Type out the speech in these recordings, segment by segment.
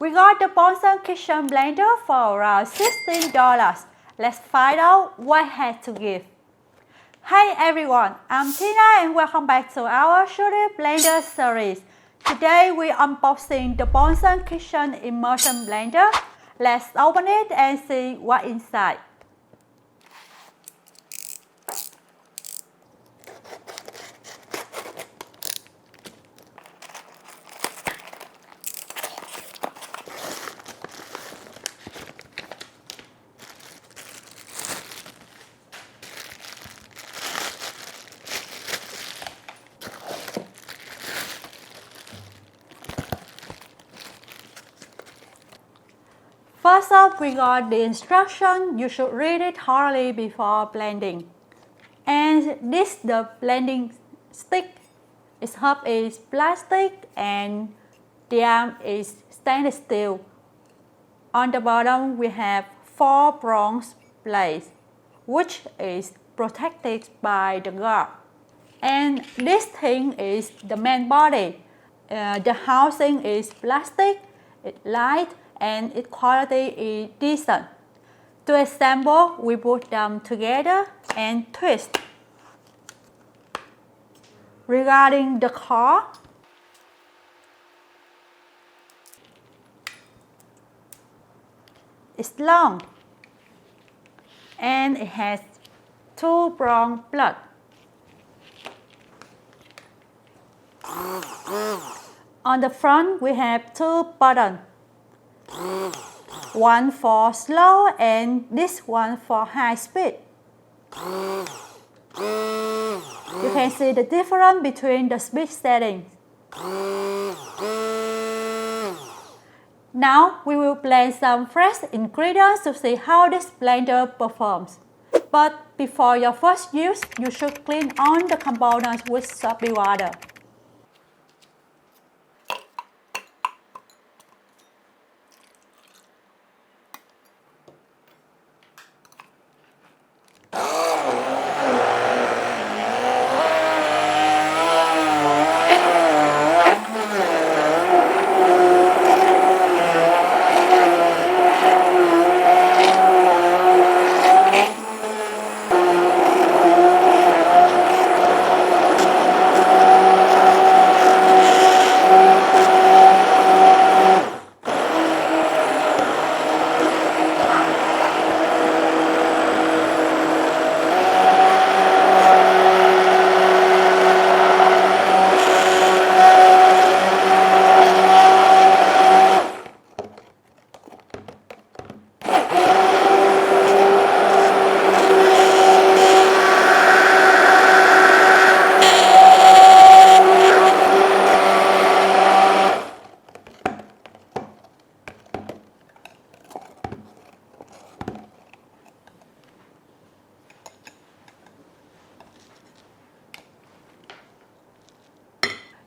We got the Bonsenkitchen Blender for around $16. Let's find out what it has to give. Hey everyone, I'm Tina and welcome back to our Shouldit Blender Series. Today we're unboxing the Bonsenkitchen Immersion Blender. Let's open it and see what's inside. First up, we got the instruction. You should read it thoroughly before blending. And this the blending stick. Its hub is plastic and the arm is stainless steel. On the bottom, we have 4 bronze plates, which is protected by the guard. And this thing is the main body. The housing is plastic, it's light, and its quality is decent. To assemble, we put them together and twist. Regarding the core, it's long and it has 2 bronze plugs. On the front, we have 2 buttons. One for slow and this one for high speed. You can see the difference between the speed settings. Now we will blend some fresh ingredients to see how this blender performs. But before your first use, you should clean all the components with soapy water.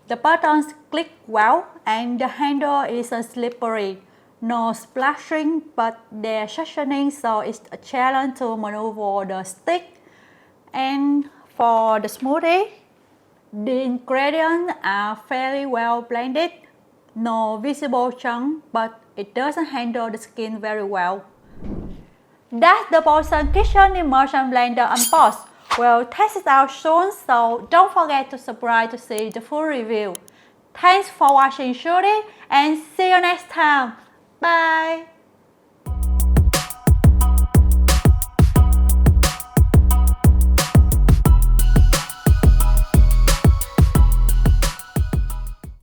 The buttons click well and the handle isn't slippery. No splashing, but they're cushioning, so it's a challenge to maneuver the stick. And for the smoothie, the ingredients are fairly well blended. No visible chunk, but it doesn't handle the skin very well. That's the Bonsenkitchen Immersion Blender Unbox. We'll test it out soon, so don't forget to subscribe to see the full review. Thanks for watching Shouldit and see you next time. Bye!